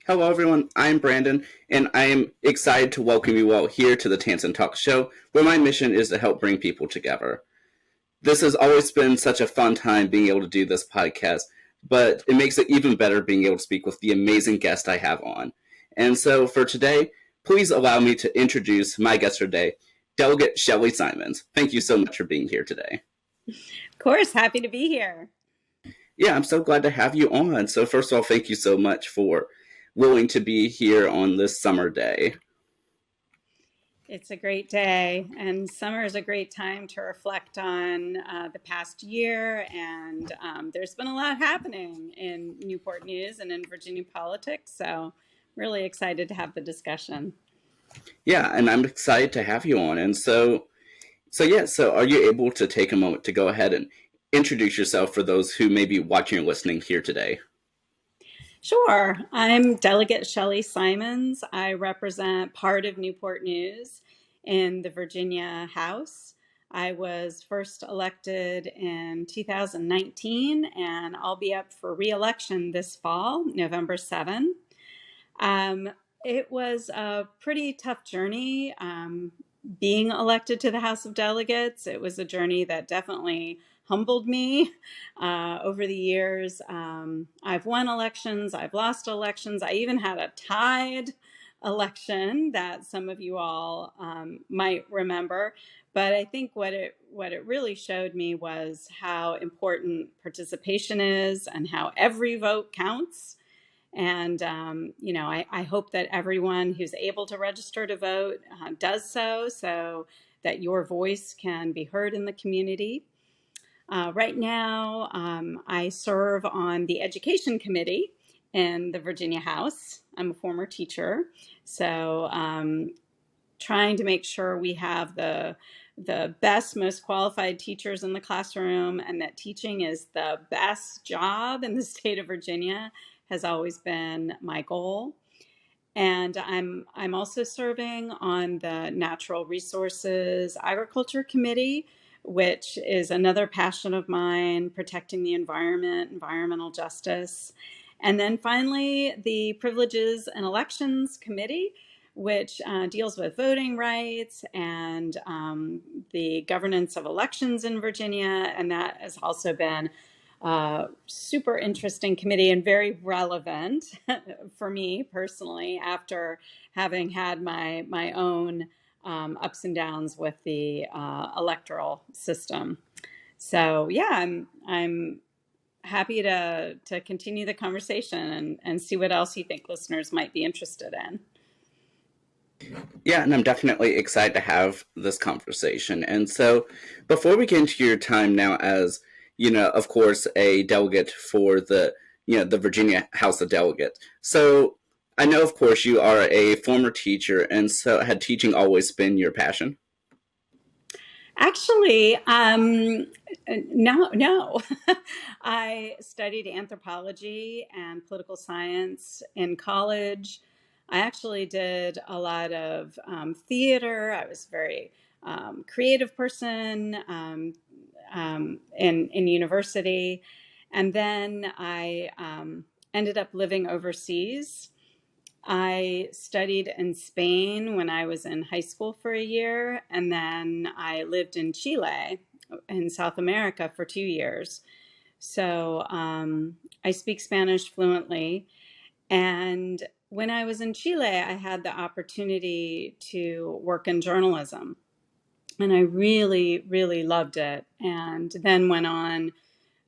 Hello, everyone. I'm Brandon, and I am excited to welcome you all here to the Tansson Talk Show, where my mission is to help bring people together. This has always been such a fun time being able to do this podcast, but it makes it even better being able to speak with the amazing guest I have on. And so for today, please allow me to introduce my guest for today, Delegate Shelly Simonds. Thank you so much for being here today. Of course, happy to be here. Yeah, I'm so glad to have you on. So first of all, thank you so much for willing to be here on this summer day. It's a great day, and summer is a great time to reflect on the past year, and there's been a lot happening in Newport News and in Virginia politics, so really excited to have the discussion. Yeah, and I'm excited to have you on. And so are you able to take a moment to go ahead and introduce yourself for those who may be watching or listening here today? Sure. I'm Delegate Shelly Simonds. I represent part of Newport News in the Virginia House. I was first elected in 2019, and I'll be up for re-election this fall, November 7. It was a pretty tough journey being elected to the House of Delegates. It was a journey that definitely humbled me over the years. I've won elections, I've lost elections. I even had a tied election that some of you all might remember. But I think what it really showed me was how important participation is and how every vote counts. And, I hope that everyone who's able to register to vote does so that your voice can be heard in the community. Right now, I serve on the Education Committee in the Virginia House. I'm a former teacher, so trying to make sure we have the best, most qualified teachers in the classroom, and that teaching is the best job in the state of Virginia has always been my goal. And I'm also serving on the Natural Resources Agriculture Committee, which is another passion of mine, protecting the environment, environmental justice. And then finally, the Privileges and Elections Committee, which deals with voting rights and the governance of elections in Virginia. And that has also been super interesting committee and very relevant for me personally after having had my own ups and downs with the electoral system. So yeah, I'm happy to continue the conversation and see what else you think listeners might be interested in. Yeah, and I'm definitely excited to have this conversation. And so before we get into your time now as of course, a delegate for the Virginia House of Delegates. So I know, of course, you are a former teacher, and so had teaching always been your passion? Actually, no. I studied anthropology and political science in college. I actually did a lot of theater. I was a very creative person in university. And then I ended up living overseas. I studied in Spain when I was in high school for a year, and then I lived in Chile in South America for 2 years. So I speak Spanish fluently. And when I was in Chile, I had the opportunity to work in journalism. And I really, really loved it. And then went on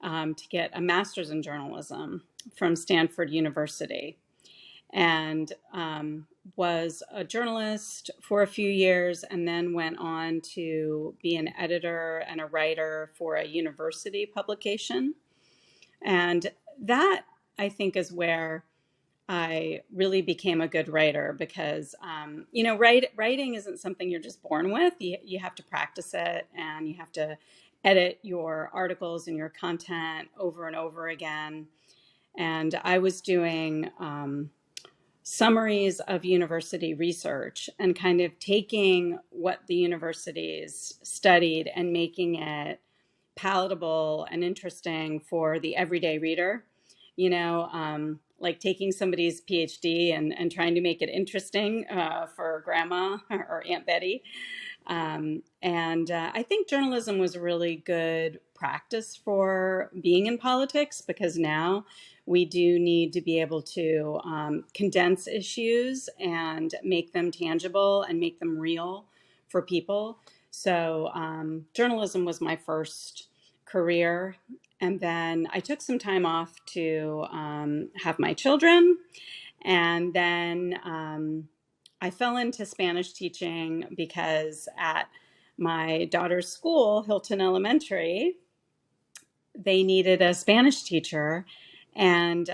to get a master's in journalism from Stanford University. And was a journalist for a few years, and then went on to be an editor and a writer for a university publication. And that, I think, is where I really became a good writer because, writing isn't something you're just born with. You have to practice it, and you have to edit your articles and your content over and over again. And I was doing summaries of university research and kind of taking what the universities studied and making it palatable and interesting for the everyday reader. like taking somebody's PhD and trying to make it interesting for grandma or Aunt Betty. I think journalism was a really good practice for being in politics, because now we do need to be able to condense issues and make them tangible and make them real for people. So journalism was my first career. And then I took some time off to have my children. And then I fell into Spanish teaching because at my daughter's school, Hilton Elementary, they needed a Spanish teacher. And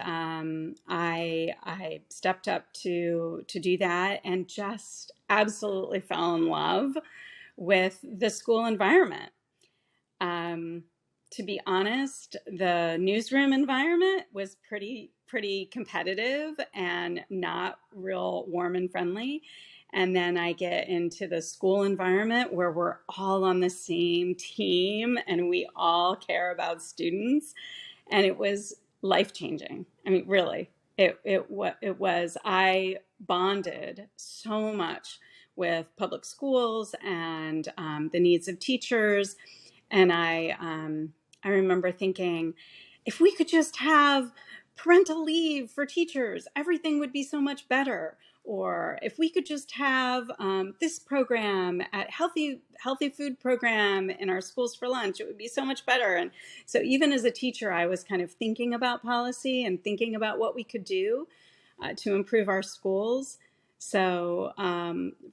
I stepped up to do that and just absolutely fell in love with the school environment. To be honest, the newsroom environment was pretty competitive and not real warm and friendly. And then I get into the school environment where we're all on the same team and we all care about students. And it was life-changing. I mean, really, it was. I bonded so much with public schools and the needs of teachers. And I remember thinking, if we could just have parental leave for teachers, everything would be so much better. Or if we could just have this program at healthy food program in our schools for lunch, it would be so much better. And so even as a teacher, I was kind of thinking about policy and thinking about what we could do to improve our schools. So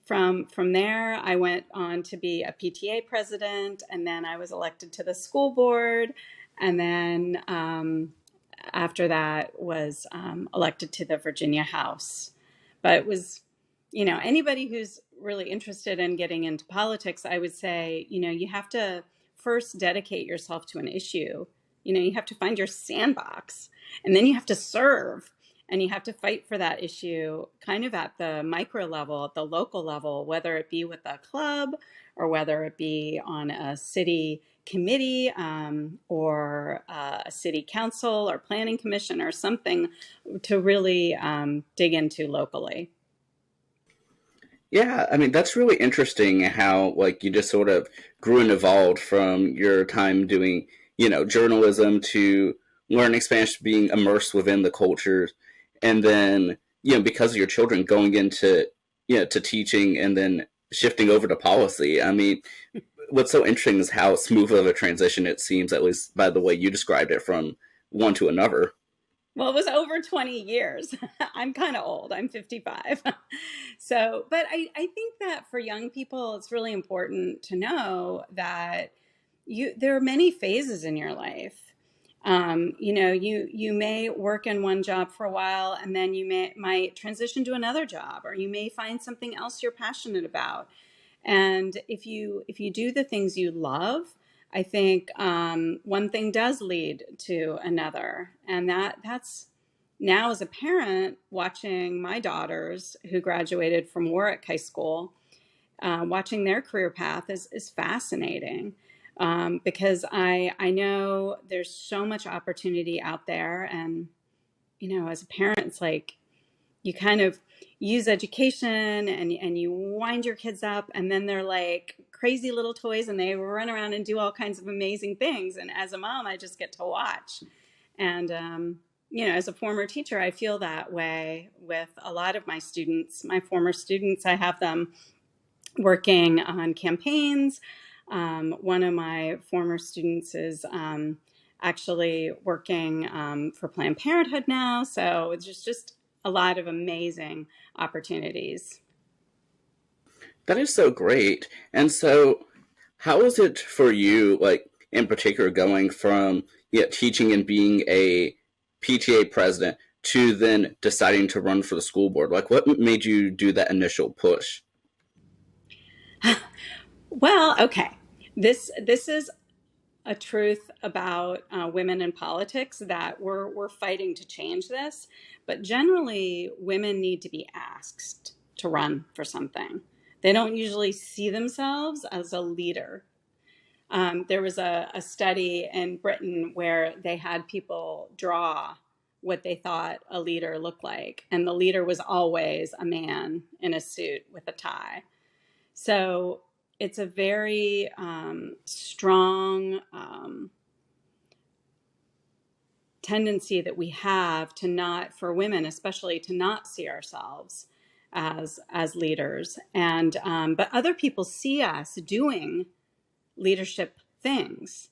from there, I went on to be a PTA president, and then I was elected to the school board, and then after that was elected to the Virginia House. But it was, anybody who's really interested in getting into politics, I would say, you have to first dedicate yourself to an issue. You have to find your sandbox, and then you have to serve. And you have to fight for that issue kind of at the micro level, at the local level, whether it be with a club or whether it be on a city committee or a city council or planning commission or something to really dig into locally. Yeah, I mean, that's really interesting how, like, you just sort of grew and evolved from your time doing, journalism to learning Spanish, being immersed within the cultures, and then, because of your children going into, to teaching and then shifting over to policy. I mean, what's so interesting is how smooth of a transition it seems, at least by the way you described it, from one to another. Well, it was over 20 years. I'm kind of old. I'm 55. So, but I think that for young people, it's really important to know that there are many phases in your life. You may work in one job for a while, and then you might transition to another job, or you may find something else you're passionate about. And if you do the things you love, I think one thing does lead to another. And that's now, as a parent, watching my daughters who graduated from Warwick High School, watching their career path is fascinating. Because I know there's so much opportunity out there. And, as a parent, it's like you kind of use education and you wind your kids up, and then they're like crazy little toys and they run around and do all kinds of amazing things. And as a mom, I just get to watch. And, as a former teacher, I feel that way with a lot of my students, my former students. I have them working on campaigns. One of my former students is actually working for Planned Parenthood now. So it's just a lot of amazing opportunities. That is so great. And so, how is it for you, like, in particular, going from teaching and being a PTA president to then deciding to run for the school board? Like, what made you do that initial push? Well, okay. This is a truth about women in politics, that we're fighting to change this. But generally, women need to be asked to run for something. They don't usually see themselves as a leader. There was a study in Britain where they had people draw what they thought a leader looked like. And the leader was always a man in a suit with a tie. So it's a very strong tendency that we have to not, for women especially, to not see ourselves as leaders. And but other people see us doing leadership things.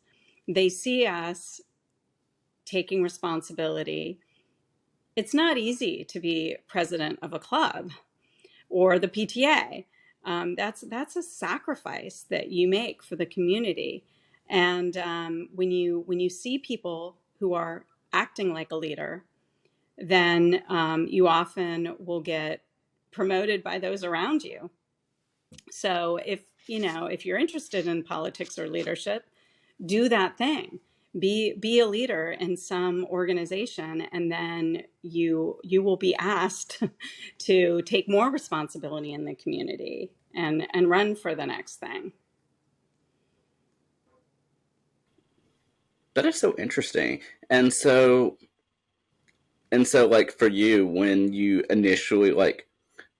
They see us taking responsibility. It's not easy to be president of a club or the PTA. That's a sacrifice that you make for the community. And when you see people who are acting like a leader, then you often will get promoted by those around you. So if you're interested in politics or leadership, do that thing. Be a leader in some organization, and then you will be asked to take more responsibility in the community and run for the next thing. That is so interesting. And so like for you, when you initially like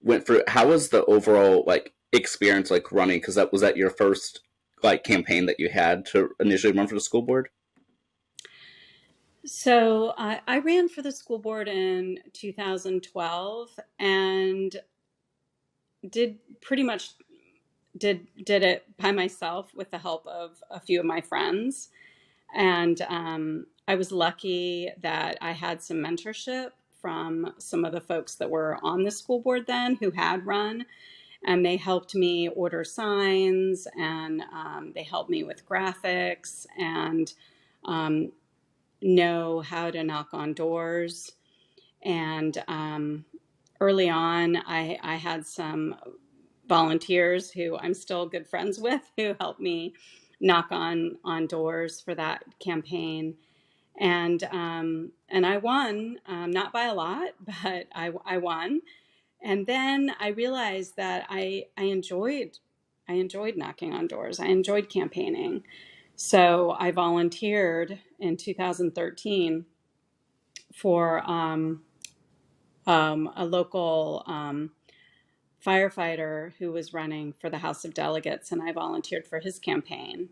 went through, how was the overall like experience like running? Because that was that your first like campaign that you had to initially run for the school board? So I ran for the school board in 2012 and did pretty much did it by myself with the help of a few of my friends. And I was lucky that I had some mentorship from some of the folks that were on the school board then who had run. And they helped me order signs, and they helped me with graphics and know how to knock on doors. And early on, I had some volunteers who I'm still good friends with who helped me knock on doors for that campaign. And I won, not by a lot, but I won. And then I realized that I enjoyed knocking on doors. I enjoyed campaigning. So I volunteered in 2013 for a local firefighter who was running for the House of Delegates, and I volunteered for his campaign.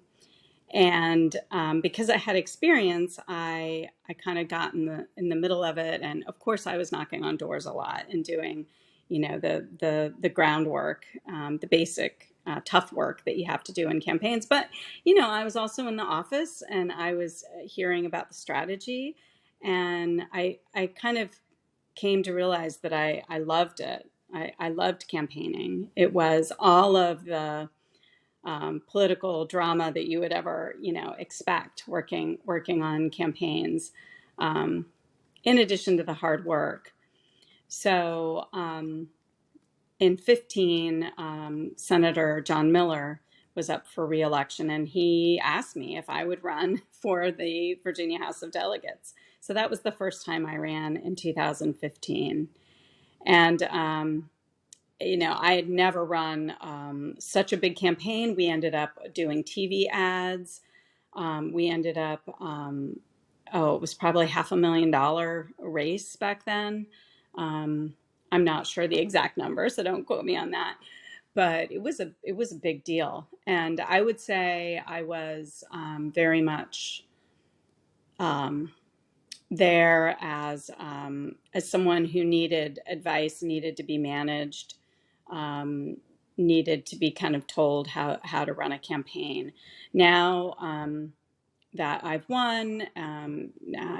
And because I had experience, I kind of got in the middle of it. And of course, I was knocking on doors a lot and doing, the groundwork, the basic tough work that you have to do in campaigns. But I was also in the office, and I was hearing about the strategy, and I kind of came to realize that I loved it. I loved campaigning. It was all of the political drama that you would ever, expect working on campaigns, in addition to the hard work. So in 15, Senator John Miller was up for re-election, and he asked me if I would run for the Virginia House of Delegates. So that was the first time I ran in 2015. And I had never run such a big campaign. We ended up doing TV ads. We ended up, it was probably $500,000 race back then. I'm not sure the exact number, so don't quote me on that. But it was a big deal, and I would say I was very much there as someone who needed advice, needed to be managed, needed to be kind of told how to run a campaign. Now that I've won,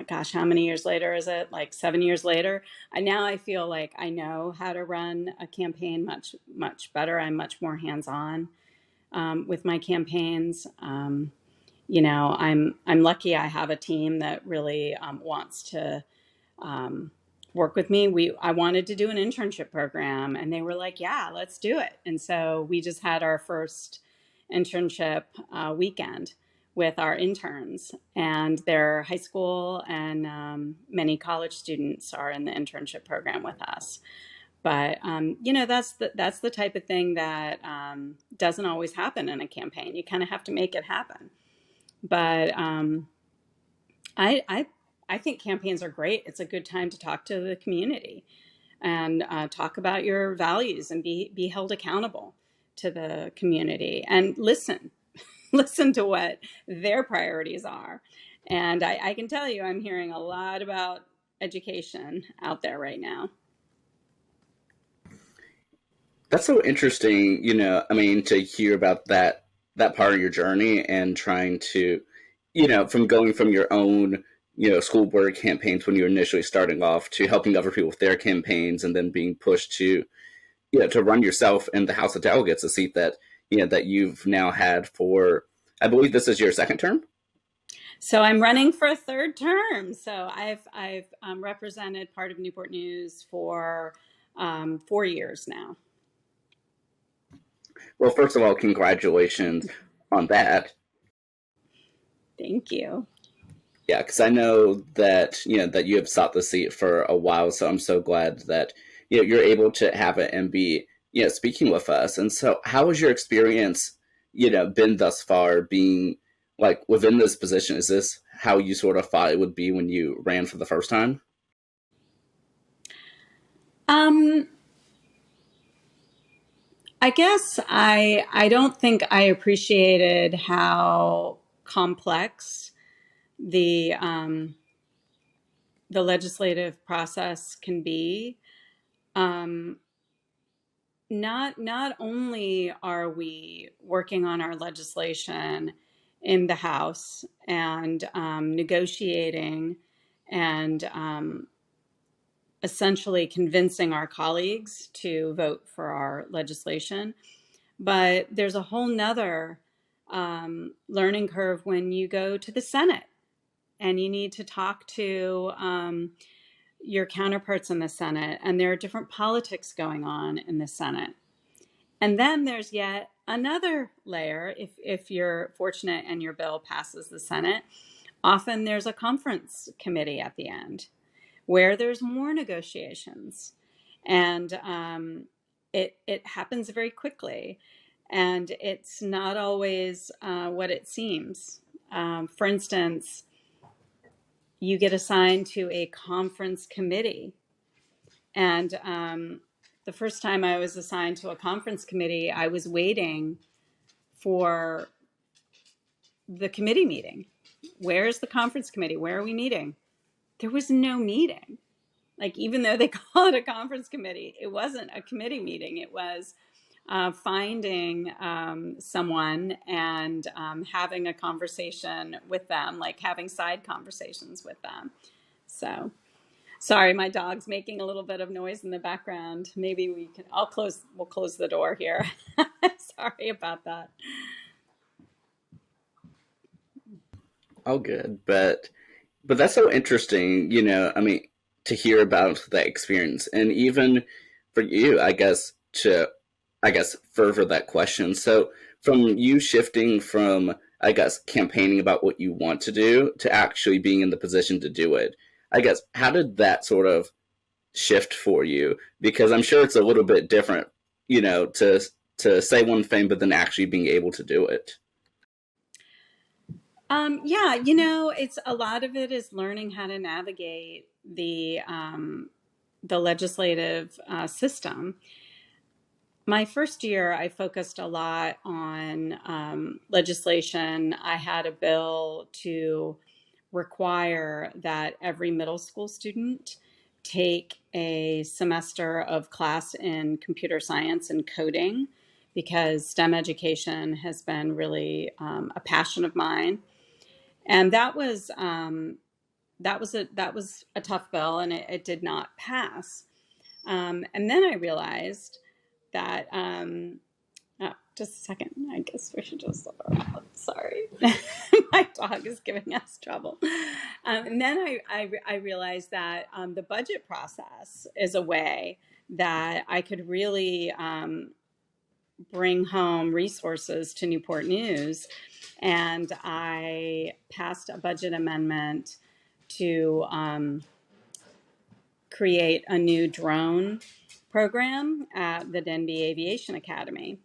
gosh, how many years later is it? Like 7 years later. Now I feel like I know how to run a campaign much, much better. I'm much more hands-on with my campaigns. I'm lucky I have a team that really wants to work with me. I wanted to do an internship program, and they were like, yeah, let's do it. And so we just had our first internship weekend with our interns, and they're high school, and many college students are in the internship program with us. But that's the type of thing that doesn't always happen in a campaign. You kind of have to make it happen. But I I think campaigns are great. It's a good time to talk to the community and talk about your values and be held accountable to the community and listen listen to what their priorities are. And I can tell you, I'm hearing a lot about education out there right now. That's so interesting, I mean, to hear about that part of your journey and trying to, from going from your own, school board campaigns when you were initially starting off to helping other people with their campaigns and then being pushed to, to run yourself in the House of Delegates, a seat that, that you've now had for, I believe this is your second term. So I'm running for a third term. So I've represented part of Newport News for 4 years now. Well, first of all, congratulations on that. Thank you. Yeah, because I know that that you have sought the seat for a while, so I'm so glad that you're able to have it and be speaking with us. And so, how has your experience been thus far, being like within this position? Is this how you sort of thought it would be when you ran for the first time? I guess I don't think I appreciated how complex the legislative process can be. Not only are we working on our legislation in the House and negotiating and essentially convincing our colleagues to vote for our legislation, but there's a whole nother learning curve when you go to the Senate and you need to talk to your counterparts in the Senate, and there are different politics going on in the Senate. And then there's yet another layer. If you're fortunate and your bill passes the Senate, often there's a conference committee at the end where there's more negotiations. And it happens very quickly. And it's not always what it seems. For instance, you get assigned to a conference committee. And the first time I was assigned to a conference committee, I was waiting for the committee meeting. Where's the conference committee? Where are we meeting? There was no meeting. Like, even though they call it a conference committee, it wasn't a committee meeting. It was finding someone and having a conversation with them, like having side conversations with them. So, sorry, my dog's making a little bit of noise in the background. Maybe we'll close the door here. Sorry about that. Oh, good. But that's so interesting, I mean, to hear about that experience. And even for you, I guess, further that question. So from you shifting from, I guess, campaigning about what you want to do to actually being in the position to do it, I guess, how did that sort of shift for you? Because I'm sure it's a little bit different, to say one thing, but then actually being able to do it. Yeah, it's a lot of it is learning how to navigate the legislative system. My first year, I focused a lot on legislation. I had a bill to require that every middle school student take a semester of class in computer science and coding, because STEM education has been really a passion of mine. And that was a tough bill, and it did not pass. And then I realized that just a second. I guess we should just look around. Sorry, my dog is giving us trouble. And then I realized that the budget process is a way that I could really bring home resources to Newport News. And I passed a budget amendment to create a new drone program at the Denby Aviation Academy.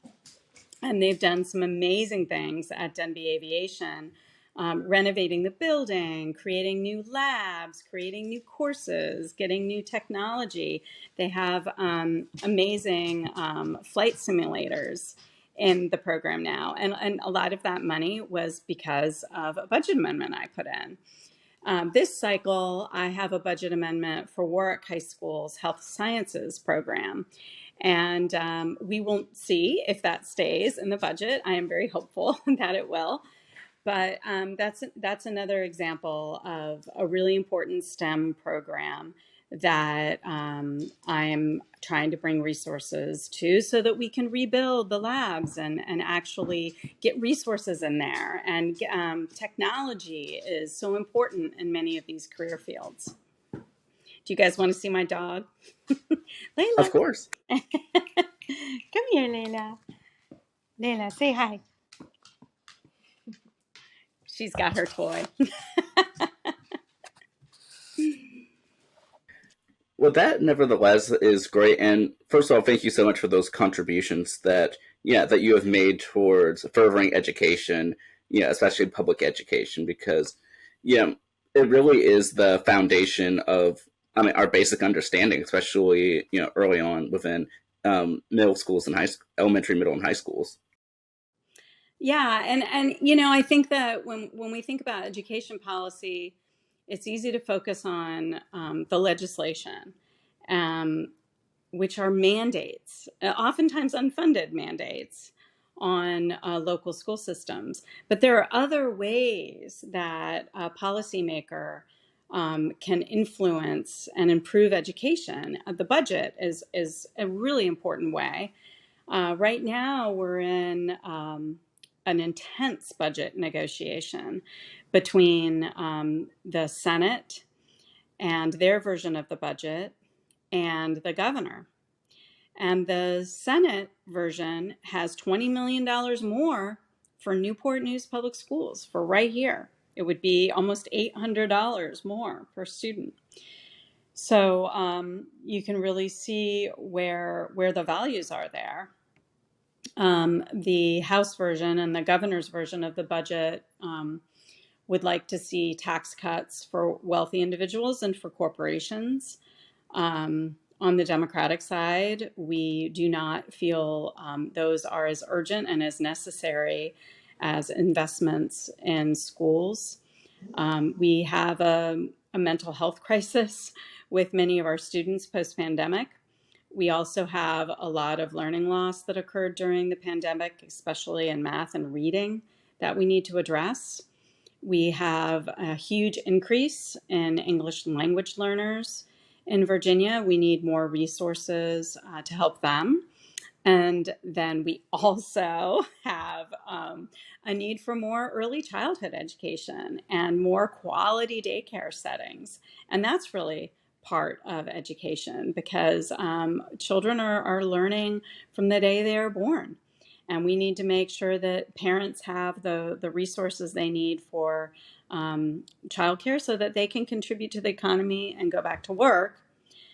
And they've done some amazing things at Denby Aviation. renovating the building, creating new labs, creating new courses, getting new technology. They have amazing flight simulators in the program now. And a lot of that money was because of a budget amendment I put in. This cycle, I have a budget amendment for Warwick High School's Health Sciences program. And we will see if that stays in the budget. I am very hopeful that it will. But that's another example of a really important STEM program that I am trying to bring resources to so that we can rebuild the labs and actually get resources in there. And technology is so important in many of these career fields. Do you guys want to see my dog? Layla. Of course. Come here, Layla. Layla, say hi. She's got her toy. Well, that nevertheless is great. And first of all, thank you so much for those contributions that you have made towards furthering education, especially public education, because it really is the foundation of, our basic understanding, especially early on within middle schools and elementary, middle, and high schools. Yeah, and I think that when we think about education policy, it's easy to focus on the legislation, which are mandates, oftentimes unfunded mandates on local school systems. But there are other ways that a policymaker can influence and improve education. The budget is a really important way. Right now, we're in an intense budget negotiation between the Senate and their version of the budget and the governor. And the Senate version has $20 million more for Newport News Public Schools for right here. It would be almost $800 more per student. So you can really see where the values are there. The House version and the governor's version of the budget would like to see tax cuts for wealthy individuals and for corporations. On the Democratic side, we do not feel those are as urgent and as necessary as investments in schools. We have a mental health crisis with many of our students post-pandemic. We also have a lot of learning loss that occurred during the pandemic, especially in math and reading, that we need to address. We have a huge increase in English language learners in Virginia. We need more resources to help them. And then we also have a need for more early childhood education and more quality daycare settings. And that's really part of education because children are learning from the day they are born. And we need to make sure that parents have the resources they need for childcare so that they can contribute to the economy and go back to work.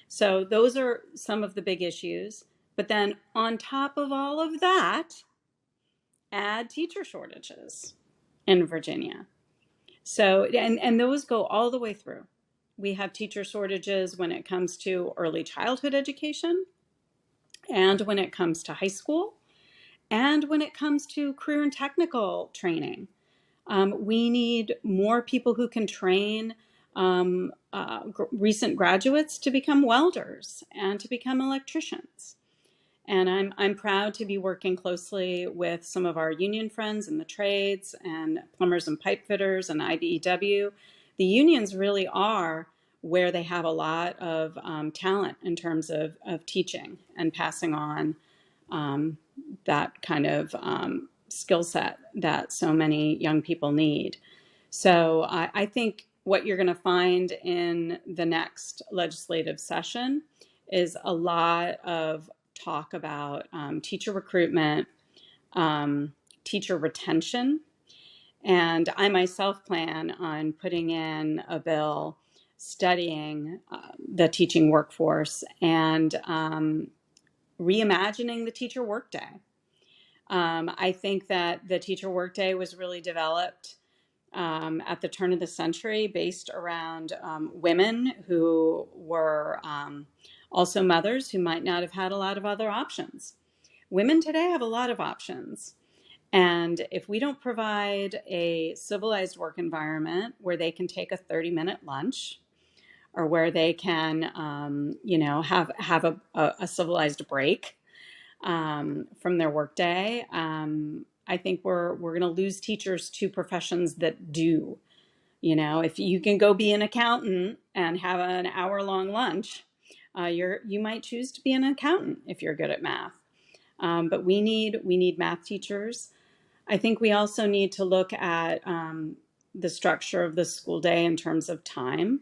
So those are some of the big issues. But then on top of all of that, add teacher shortages in Virginia. So, and those go all the way through. We have teacher shortages when it comes to early childhood education, and when it comes to high school, and when it comes to career and technical training. We need more people who can train recent graduates to become welders and to become electricians. And I'm proud to be working closely with some of our union friends in the trades and plumbers and pipe fitters and IBEW. The unions really are where they have a lot of talent in terms of teaching and passing on that kind of skill set that so many young people need. So I think what you're going to find in the next legislative session is a lot of talk about teacher recruitment, teacher retention, and I myself plan on putting in a bill studying the teaching workforce and reimagining the teacher workday. I think that the teacher workday was really developed at the turn of the century based around women who were also mothers who might not have had a lot of other options. Women today have a lot of options. And if we don't provide a civilized work environment where they can take a 30-minute lunch, or where they can, have a civilized break from their workday, I think we're going to lose teachers to professions that do. If you can go be an accountant and have an hour-long lunch, you might choose to be an accountant if you're good at math. But we need math teachers. I think we also need to look at the structure of the school day in terms of time.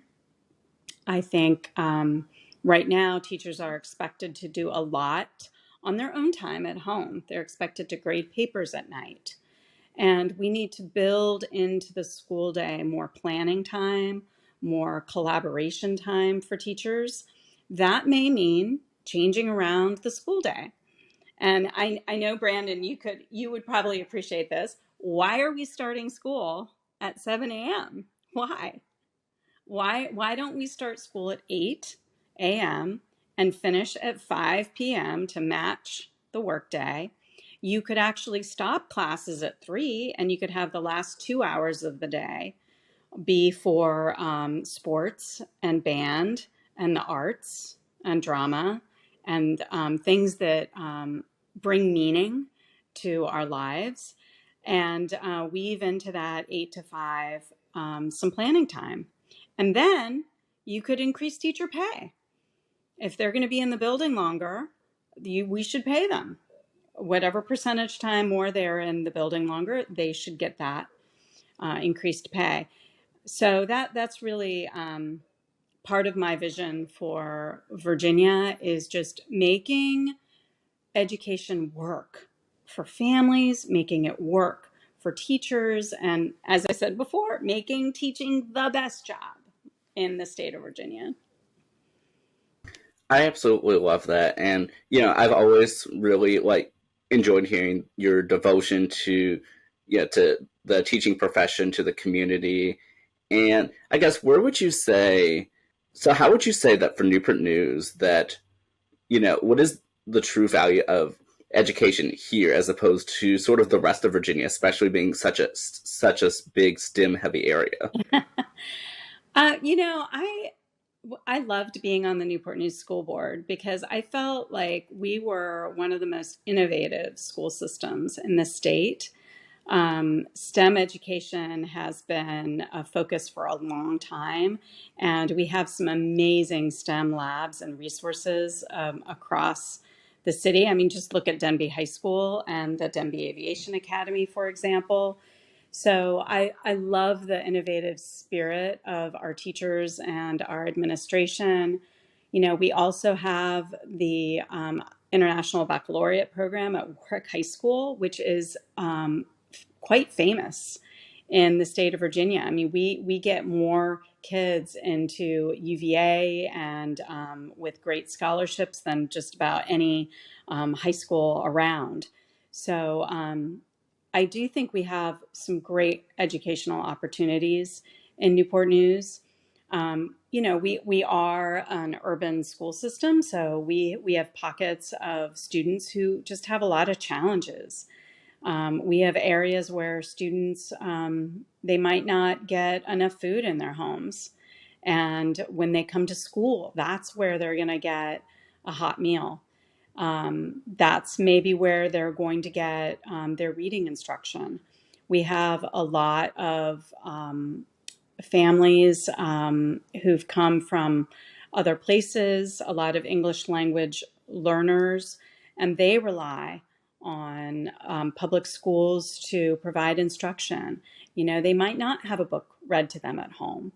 I think right now teachers are expected to do a lot on their own time at home. They're expected to grade papers at night. And we need to build into the school day more planning time, more collaboration time for teachers. That may mean changing around the school day. And I know, Brandon, you would probably appreciate this. Why are we starting school at 7 a.m.? Why? Why don't we start school at 8 a.m. and finish at 5 p.m. to match the workday? You could actually stop classes at 3 and you could have the last 2 hours of the day be for sports and band and the arts and drama and things that bring meaning to our lives, and weave into that 8 to 5 some planning time. And then you could increase teacher pay. If they're going to be in the building longer, we should pay them. Whatever percentage time more they're in the building longer, they should get that increased pay. So that's really part of my vision for Virginia, is just making education work for families, making it work for teachers, and as I said before, making teaching the best job in the state of Virginia. I absolutely love that. And, I've always really enjoyed hearing your devotion to the teaching profession, to the community. And I guess how would you say that for Newport News, that, what is the true value of education here as opposed to sort of the rest of Virginia, especially being such a big STEM heavy area? I loved being on the Newport News School Board because I felt like we were one of the most innovative school systems in the state. STEM education has been a focus for a long time, and we have some amazing STEM labs and resources across the city. I mean, just look at Denby High School and the Denby Aviation Academy, for example. So I love the innovative spirit of our teachers and our administration. We also have the International Baccalaureate program at Warwick High School, which is quite famous in the state of Virginia. I mean, we get more kids into UVA and with great scholarships than just about any high school around. So I do think we have some great educational opportunities in Newport News. We are an urban school system, so we have pockets of students who just have a lot of challenges. We have areas where students, they might not get enough food in their homes. And when they come to school, that's where they're going to get a hot meal. That's maybe where they're going to get their reading instruction. We have a lot of families who've come from other places, a lot of English language learners, and they rely on public schools to provide instruction. They might not have a book read to them at home.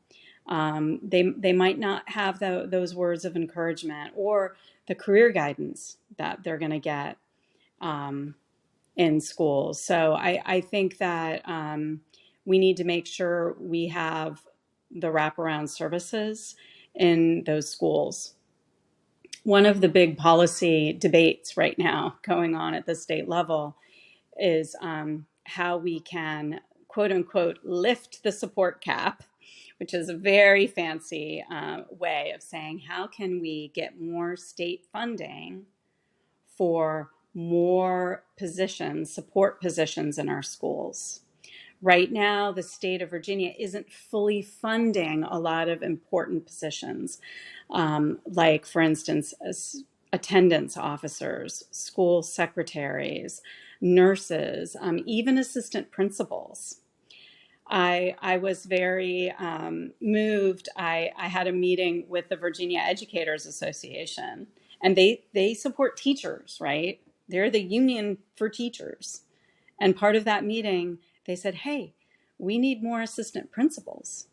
They might not have those words of encouragement or the career guidance that they're going to get in schools. So I think that we need to make sure we have the wraparound services in those schools. One of the big policy debates right now going on at the state level is how we can quote unquote lift the support cap, which is a very fancy way of saying how can we get more state funding for more positions, support positions in our schools. Right now, the state of Virginia isn't fully funding a lot of important positions, like, for instance, attendance officers, school secretaries, nurses, even assistant principals. I was very moved. I had a meeting with the Virginia Educators Association, and they support teachers, right? They're the union for teachers. And part of that meeting, they said, hey, we need more assistant principals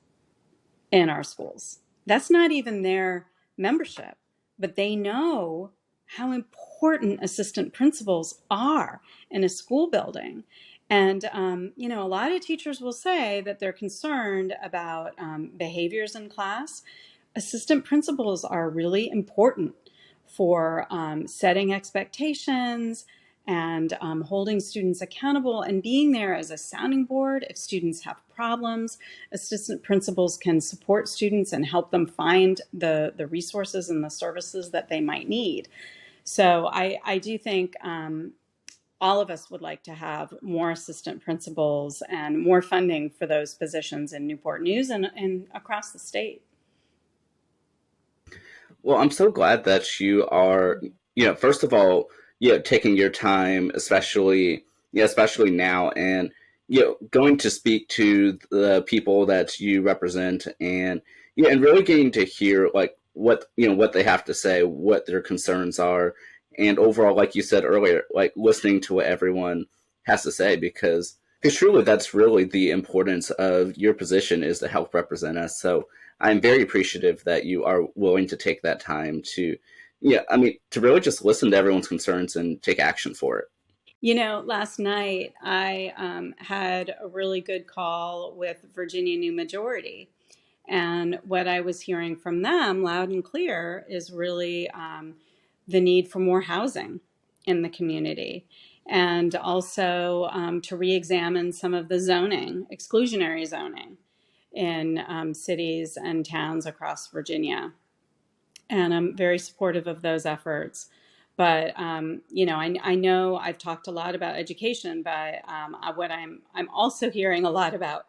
in our schools. That's not even their membership, but they know how important assistant principals are in a school building. And, a lot of teachers will say that they're concerned about behaviors in class. Assistant principals are really important for setting expectations and holding students accountable and being there as a sounding board. If students have problems, assistant principals can support students and help them find the resources and the services that they might need. So I do think all of us would like to have more assistant principals and more funding for those positions in Newport News and across the state. Well, I'm so glad that you are, first of all, taking your time, especially now, and going to speak to the people that you represent, and and really getting to hear like what they have to say, what their concerns are, and overall, like you said earlier, like listening to what everyone has to say, because truly that's really the importance of your position, is to help represent us. So I'm very appreciative that you are willing to take that time to, to really just listen to everyone's concerns and take action for it. Last night I had a really good call with Virginia New Majority. And what I was hearing from them loud and clear is really the need for more housing in the community. And also to re-examine some of the zoning, exclusionary zoning in cities and towns across Virginia. And I'm very supportive of those efforts. But I know I've talked a lot about education, but what I'm also hearing a lot about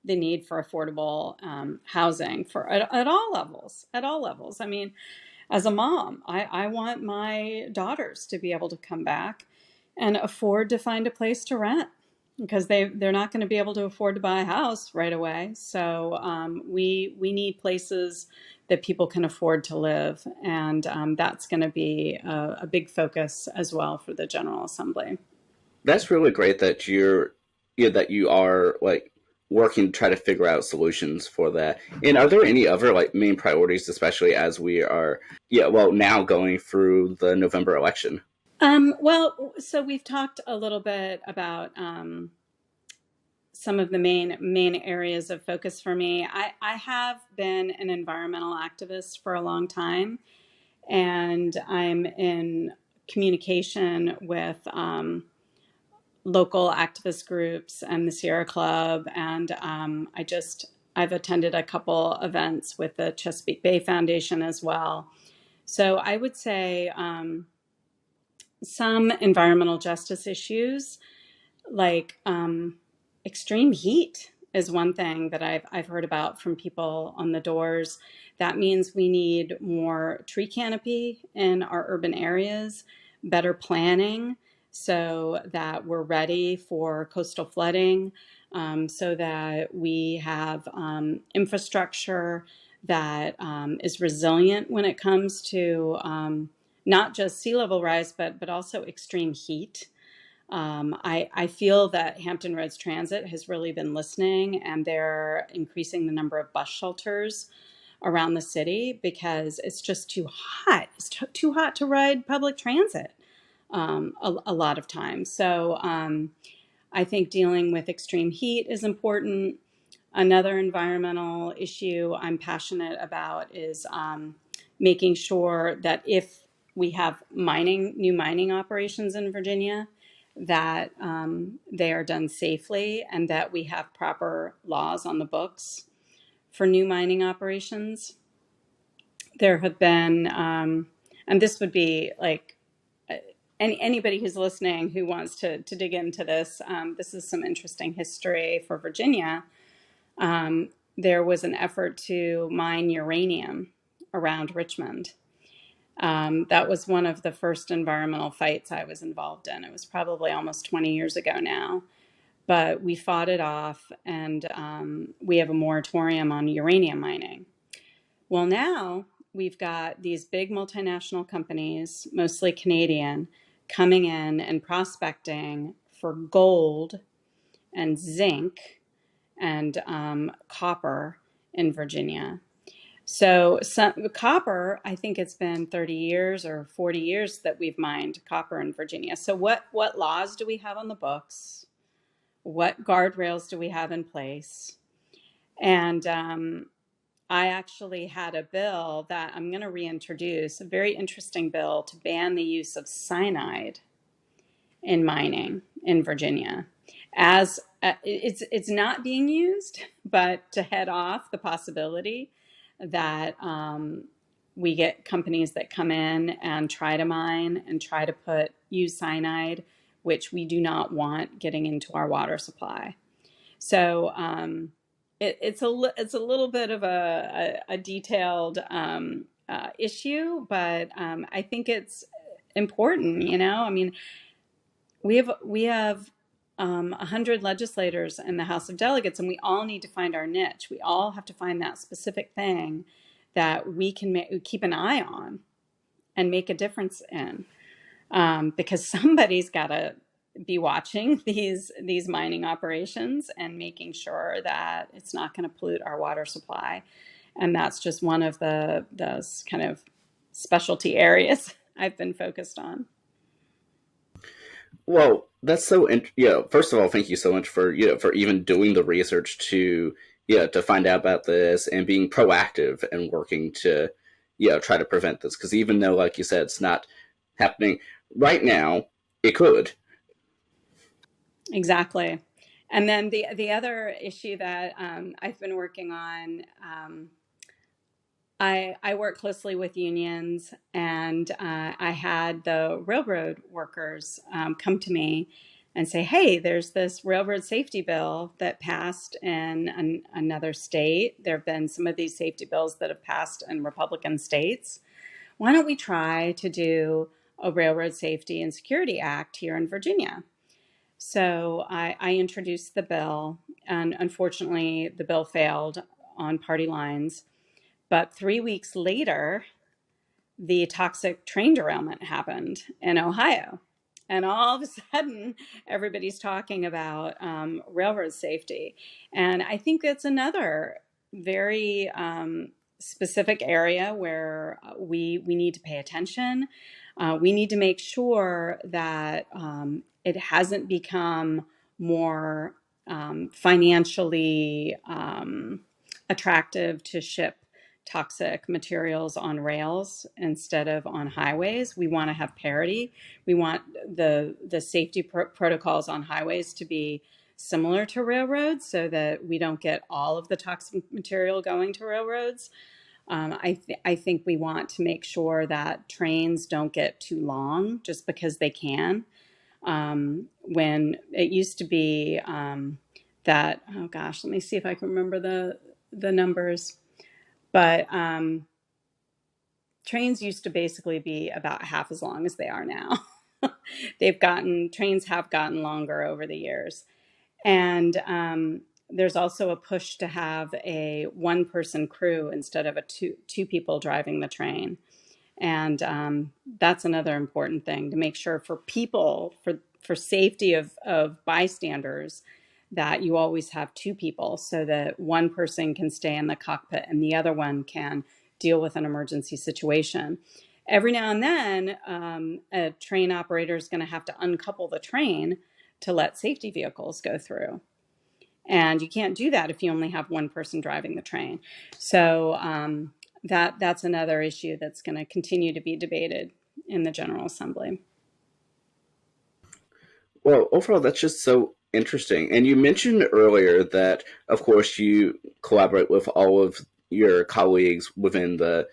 the need for affordable housing at all levels. At all levels. I mean, as a mom, I want my daughters to be able to come back and afford to find a place to rent, because they're not going to be able to afford to buy a house right away. So we need places that people can afford to live, and that's going to be a big focus as well for the General Assembly. That's really great that you are like working to try to figure out solutions for that. And are there any other like main priorities, especially as we are now going through the November election? Well, so we've talked a little bit about some of the main areas of focus for me. I have been an environmental activist for a long time, and I'm in communication with local activist groups and the Sierra Club, and I've attended a couple events with the Chesapeake Bay Foundation as well. So I would say some environmental justice issues, like extreme heat is one thing that I've heard about from people on the doors. That means we need more tree canopy in our urban areas, better planning so that we're ready for coastal flooding, so that we have infrastructure that is resilient when it comes to not just sea level rise, but also extreme heat. I feel that Hampton Roads Transit has really been listening, and they're increasing the number of bus shelters around the city because it's just too hot. It's too hot to ride public transit a lot of times. So I think dealing with extreme heat is important. Another environmental issue I'm passionate about is making sure that if we have new mining operations in Virginia, that they are done safely and that we have proper laws on the books for new mining operations. There have been, and this would be like anybody who's listening who wants to dig into this, this is some interesting history for Virginia. There was an effort to mine uranium around Richmond. That was one of the first environmental fights I was involved in. It was probably almost 20 years ago now, but we fought it off, and we have a moratorium on uranium mining. Well, now we've got these big multinational companies, mostly Canadian, coming in and prospecting for gold and zinc and copper in Virginia. So copper, I think it's been 30 years or 40 years that we've mined copper in Virginia. So what laws do we have on the books? What guardrails do we have in place? And I actually had a bill that I'm going to reintroduce, a very interesting bill to ban the use of cyanide in mining in Virginia. As it's not being used, but to head off the possibility that we get companies that come in and try to mine and try to use cyanide, which we do not want getting into our water supply. So it's a little bit of a detailed issue, but I think it's important. I mean, we have 100 legislators in the House of Delegates, and we all need to find our niche. We all have to find that specific thing that we can keep an eye on and make a difference in, because somebody's got to be watching these mining operations and making sure that it's not going to pollute our water supply. And that's just one of those kind of specialty areas I've been focused on. Well, that's so. First of all, thank you so much for for even doing the research to to find out about this and being proactive and working to try to prevent this. Because even though, like you said, it's not happening right now, it could. Exactly. And then the other issue that I've been working on, I work closely with unions, and I had the railroad workers come to me and say, hey, there's this railroad safety bill that passed in another state. There have been some of these safety bills that have passed in Republican states. Why don't we try to do a Railroad Safety and Security Act here in Virginia? So I introduced the bill, and unfortunately, the bill failed on party lines. But 3 weeks later, the toxic train derailment happened in Ohio. And all of a sudden, everybody's talking about railroad safety. And I think that's another very specific area where we need to pay attention. We need to make sure that it hasn't become more financially attractive to ship toxic materials on rails instead of on highways. We want to have parity. We want the safety protocols on highways to be similar to railroads so that we don't get all of the toxic material going to railroads. I think we want to make sure that trains don't get too long just because they can. When it used to be that, oh gosh, let me see if I can remember the numbers. But trains used to basically be about half as long as they are now. Trains have gotten longer over the years. And there's also a push to have a one-person crew instead of a two people driving the train. And that's another important thing to make sure for people, for safety of bystanders, that you always have two people so that one person can stay in the cockpit and the other one can deal with an emergency situation. Every now and then, a train operator is going to have to uncouple the train to let safety vehicles go through. And you can't do that if you only have one person driving the train. So that's another issue that's going to continue to be debated in the General Assembly. Well, overall, that's just so interesting. And you mentioned earlier that, of course, you collaborate with all of your colleagues within the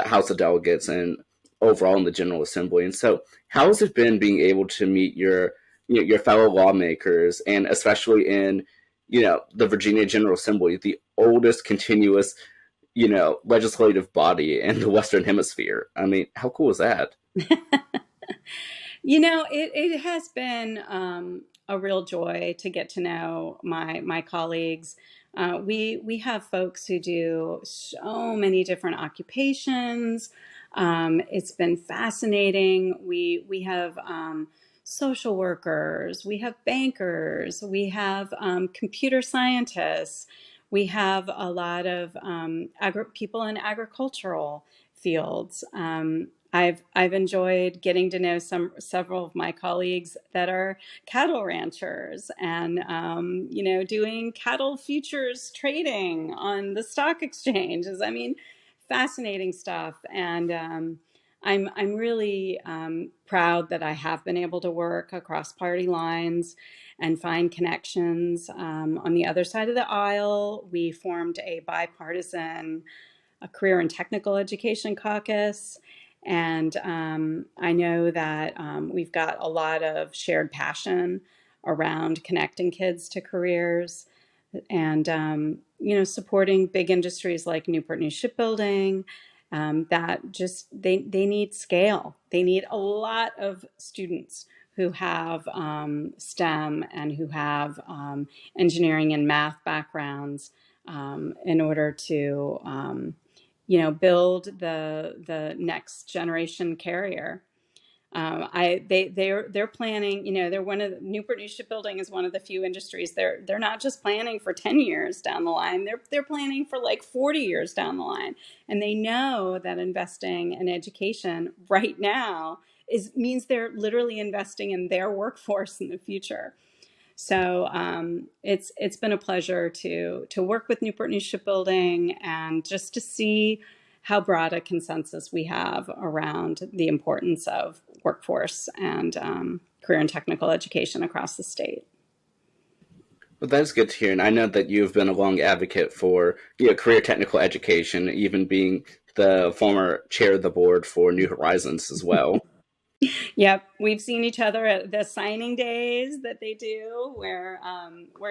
House of Delegates and overall in the General Assembly. And so, how has it been being able to meet your fellow lawmakers, and especially in the Virginia General Assembly, the oldest continuous legislative body in the Western Hemisphere? I mean, how cool is that? It has been a real joy to get to know my colleagues. We have folks who do so many different occupations. It's been fascinating. We have social workers, we have bankers, we have computer scientists, we have a lot of people in agricultural fields. I've enjoyed getting to know several of my colleagues that are cattle ranchers and doing cattle futures trading on the stock exchanges. I mean, fascinating stuff. And I'm really proud that I have been able to work across party lines and find connections. On the other side of the aisle, we formed a bipartisan a career and technical education caucus. And I know that we've got a lot of shared passion around connecting kids to careers and, supporting big industries like Newport News Shipbuilding that just, they need scale. They need a lot of students who have STEM and who have engineering and math backgrounds in order to build the next generation carrier. They're planning. They're one of Newport News Shipbuilding is one of the few industries. They're not just planning for 10 years down the line. They're planning for like 40 years down the line, and they know that investing in education right now means they're literally investing in their workforce in the future. So it's been a pleasure to work with Newport News Shipbuilding and just to see how broad a consensus we have around the importance of workforce and career and technical education across the state. Well, that's good to hear, and I know that you've been a long advocate for career technical education, even being the former chair of the board for New Horizons as well. Yep, we've seen each other at the signing days that they do, where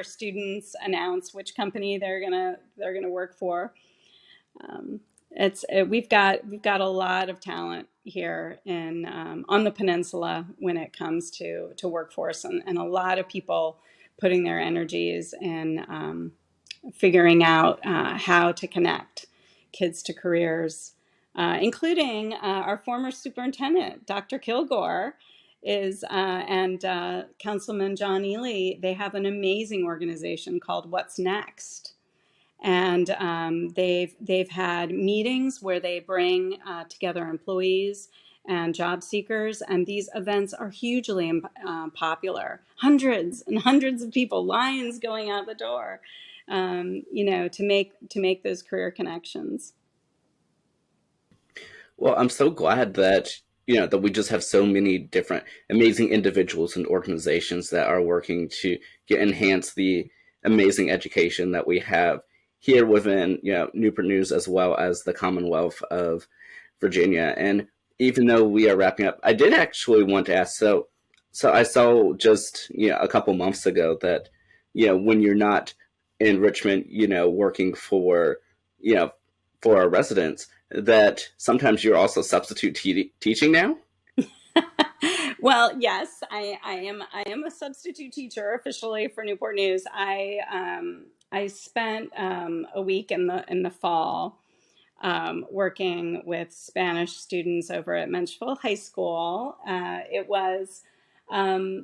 students announce which company they're gonna work for. Um, we've got a lot of talent here in on the peninsula when it comes to workforce, and a lot of people putting their energies in figuring out how to connect kids to careers, including our former superintendent, Dr. Kilgore, and Councilman John Ely. They have an amazing organization called What's Next, and they've had meetings where they bring together employees and job seekers, and these events are hugely popular. Hundreds and hundreds of people, lines going out the door, to make those career connections. Well, I'm so glad that that we just have so many different amazing individuals and organizations that are working to enhance the amazing education that we have here within Newport News as well as the Commonwealth of Virginia. And even though we are wrapping up, I did actually want to ask. So I saw just a couple months ago that when you're not in Richmond, working you know for our residents, that sometimes you're also substitute teaching now. Well, yes, I am a substitute teacher officially for Newport News. I spent a week in the fall working with Spanish students over at Menchville High School. It was a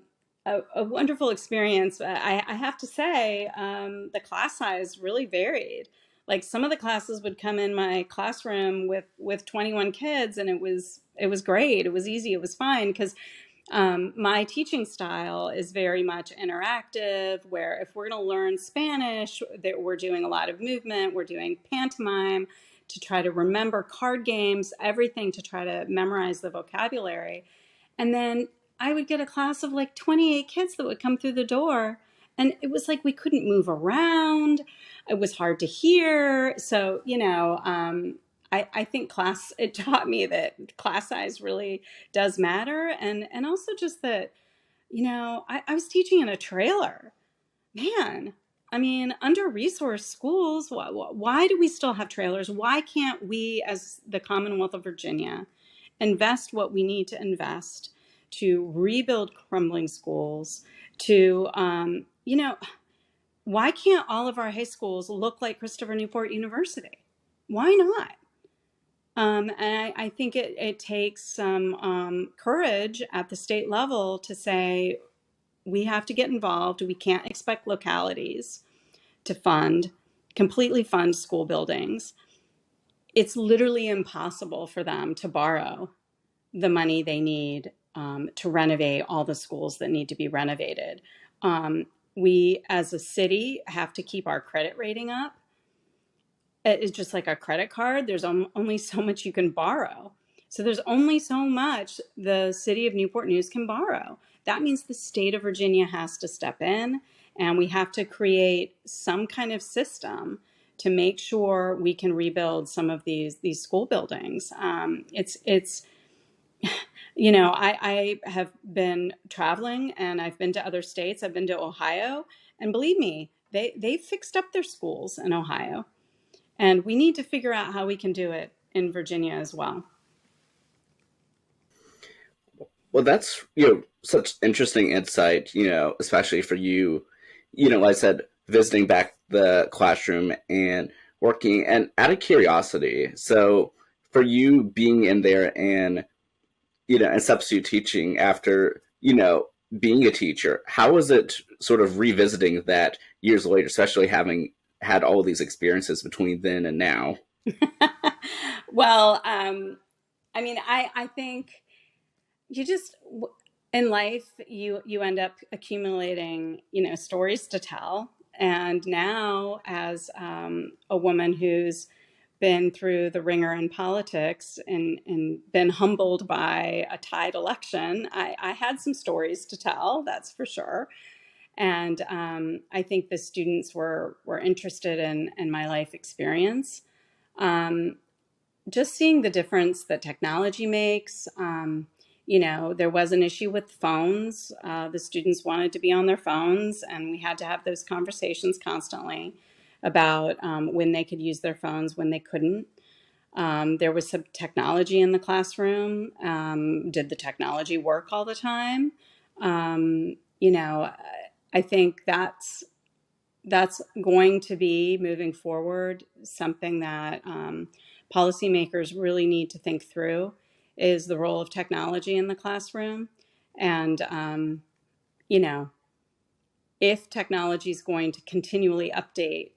wonderful experience. I have to say, the class size really varied. Like some of the classes would come in my classroom with 21 kids, and it was great. It was easy. It was fine because my teaching style is very much interactive, where if we're going to learn Spanish, that we're doing a lot of movement, we're doing pantomime to try to remember card games, everything to try to memorize the vocabulary. And then I would get a class of like 28 kids that would come through the door. And it was like we couldn't move around. It was hard to hear. So, I think it taught me that class size really does matter. And also just that, I was teaching in a trailer. Man, I mean, under-resourced schools, why do we still have trailers? Why can't we, as the Commonwealth of Virginia, invest what we need to invest to rebuild crumbling schools, to, why can't all of our high schools look like Christopher Newport University? Why not? And I think it takes some courage at the state level to say, we have to get involved. We can't expect localities to completely fund school buildings. It's literally impossible for them to borrow the money they need to renovate all the schools that need to be renovated. We, as a city, have to keep our credit rating up. It's just like a credit card. There's only so much you can borrow. So there's only so much the city of Newport News can borrow. That means the state of Virginia has to step in, and we have to create some kind of system to make sure we can rebuild some of these school buildings. I have been traveling and I've been to other states. I've been to Ohio, and believe me, they fixed up their schools in Ohio, and we need to figure out how we can do it in Virginia as well. Well, that's such interesting insight. Especially for you. Like I said, visiting back the classroom and working, and out of curiosity. So for you being in there and and substitute teaching after being a teacher, how is it sort of revisiting that years later, especially having had all these experiences between then and now? Well, I mean, I think you just in life you end up accumulating stories to tell. And now, as a woman who's been through the ringer in politics and been humbled by a tied election, I had some stories to tell, that's for sure. And I think the students were interested in my life experience. Just seeing the difference that technology makes. There was an issue with phones. The students wanted to be on their phones, and we had to have those conversations constantly about when they could use their phones, when they couldn't. There was some technology in the classroom. Did the technology work all the time? I think that's going to be, moving forward, something that policymakers really need to think through, is the role of technology in the classroom. And, if technology is going to continually update,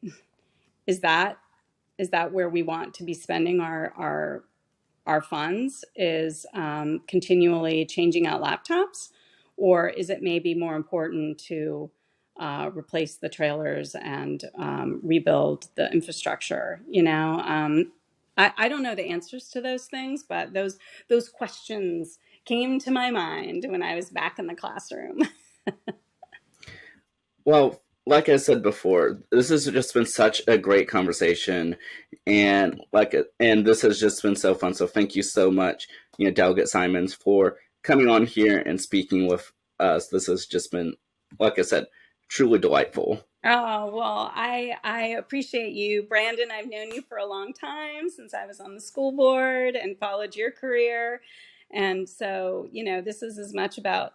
is that where we want to be spending our funds, is continually changing out laptops? Or is it maybe more important to replace the trailers and rebuild the infrastructure? I don't know the answers to those things, but those questions came to my mind when I was back in the classroom. Well, like I said before, this has just been such a great conversation, and this has just been so fun. So thank you so much, Delegate Simonds, for coming on here and speaking with us. This has just been, like I said, truly delightful. Oh, well, I appreciate you, Brandon. I've known you for a long time, since I was on the school board and followed your career. And so, this is as much about,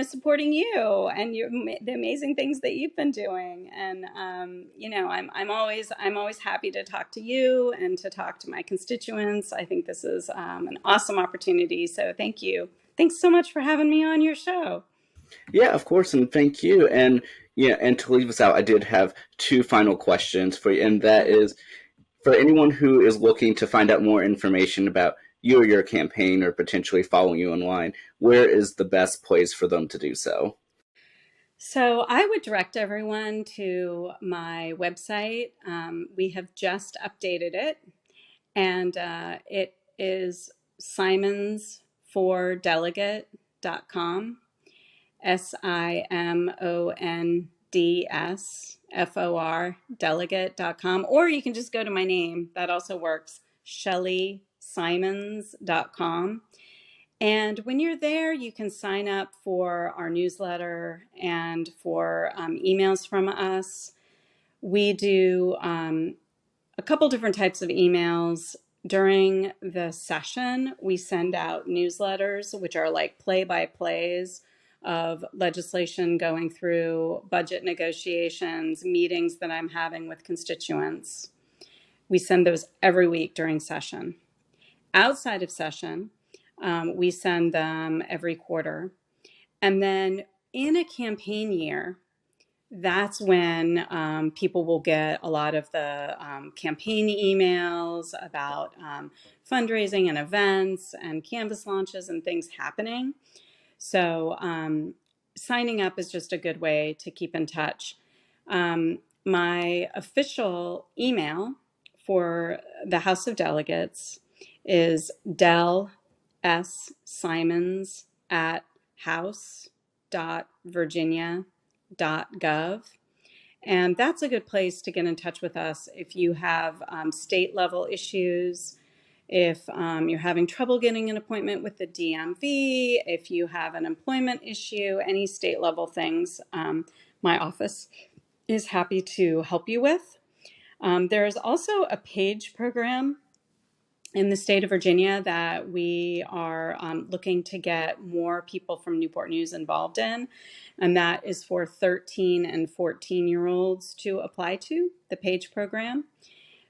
supporting you and the amazing things that you've been doing. And, I'm always happy to talk to you and to talk to my constituents. I think this is an awesome opportunity. So thank you. Thanks so much for having me on your show. Yeah, of course, and thank you. And and to leave us out, I did have two final questions for you, and that is, for anyone who is looking to find out more information about you or your campaign, or potentially following you online, where is the best place for them to do so? So I would direct everyone to my website. We have just updated it, and it is simonsfordelegate.com. SIMONDSFOR delegate.com, or you can just go to my name. That also works, ShellySimons.com. And when you're there, you can sign up for our newsletter and for emails from us. We do a couple different types of emails. During the session, we send out newsletters, which are like play-by-plays of legislation going through, budget negotiations, meetings that I'm having with constituents. We send those every week during session. Outside of session, we send them every quarter. And then in a campaign year, that's when people will get a lot of the campaign emails about fundraising and events and Canvas launches and things happening. So signing up is just a good way to keep in touch. My official email for the House of Delegates is delSimons@house.virginia.gov. And that's a good place to get in touch with us if you have state level issues, if you're having trouble getting an appointment with the DMV, if you have an employment issue, any state level things, my office is happy to help you with. There is also a PAGE program in the state of Virginia that we are looking to get more people from Newport News involved in, and that is for 13 and 14-year-olds to apply to, the PAGE program.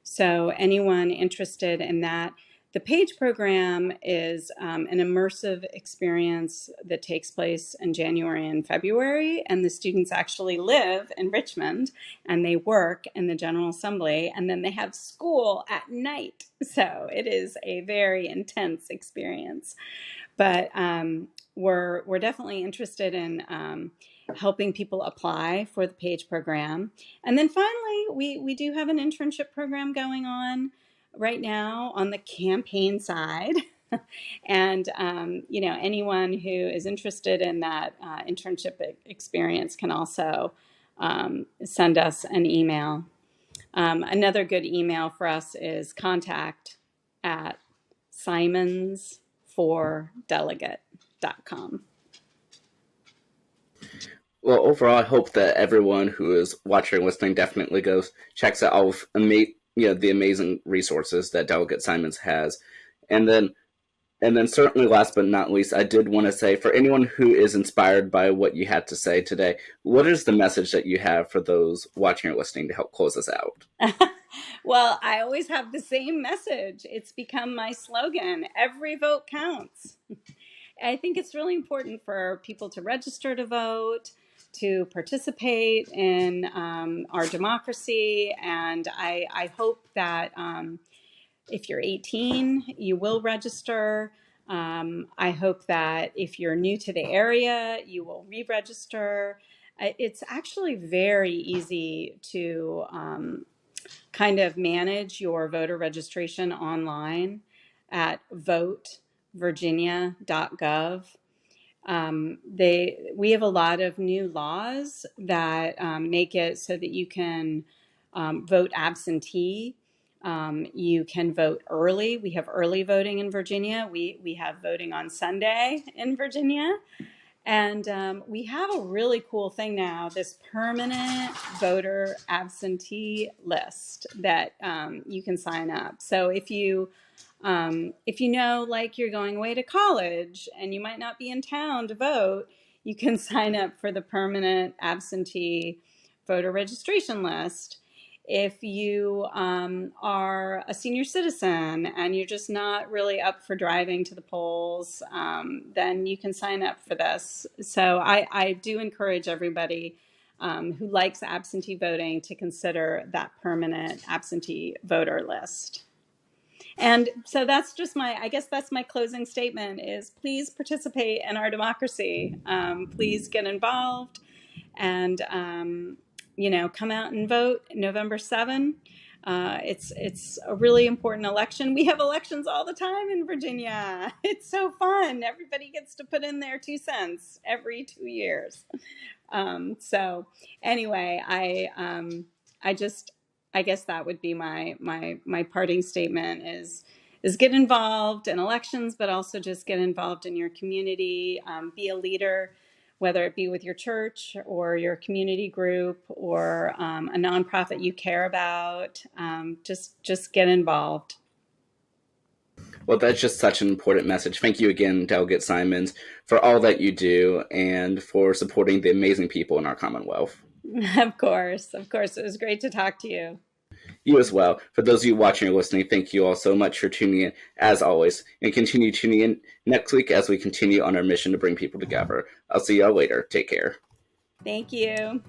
So anyone interested in that, the PAGE program is an immersive experience that takes place in January and February, and the students actually live in Richmond and they work in the General Assembly, and then they have school at night. So it is a very intense experience. But we're definitely interested in helping people apply for the PAGE program. And then finally, we do have an internship program going on right now on the campaign side. And, anyone who is interested in that internship experience can also send us an email. Another good email for us is contact@simonsfordelegate.com. Well, overall, I hope that everyone who is watching or listening definitely goes checks out all of the amazing resources that Delegate Simonds has, and then certainly last but not least, I did want to say, for anyone who is inspired by what you had to say today, what is the message that you have for those watching or listening to help close us out? Well, I always have the same message. It's become my slogan: every vote counts. I think it's really important for people to register to vote, to participate in our democracy. And I hope that if you're 18, you will register. I hope that if you're new to the area, you will re-register. It's actually very easy to kind of manage your voter registration online at votevirginia.gov. We have a lot of new laws that make it so that you can vote absentee. You can vote early. We have early voting in Virginia. We have voting on Sunday in Virginia. And we have a really cool thing now, this permanent voter absentee list that you can sign up. So if you know, like, you're going away to college and you might not be in town to vote, you can sign up for the permanent absentee voter registration list. If you are a senior citizen and you're just not really up for driving to the polls, then you can sign up for this. So I do encourage everybody who likes absentee voting to consider that permanent absentee voter list. And so that's just I guess that's my closing statement is please participate in our democracy. Please get involved and, come out and vote November 7. It's a really important election. We have elections all the time in Virginia. It's so fun. Everybody gets to put in their 2 cents every 2 years. So anyway, I just, I guess that would be my parting statement is get involved in elections, but also just get involved in your community, be a leader, whether it be with your church or your community group or a nonprofit you care about. Just get involved. Well, that's just such an important message. Thank you again, Delegate Simonds, for all that you do and for supporting the amazing people in our Commonwealth. Of course. It was great to talk to you. You as well. For those of you watching or listening, thank you all so much for tuning in, as always, and continue tuning in next week as we continue on our mission to bring people together. I'll see y'all later. Take care. Thank you.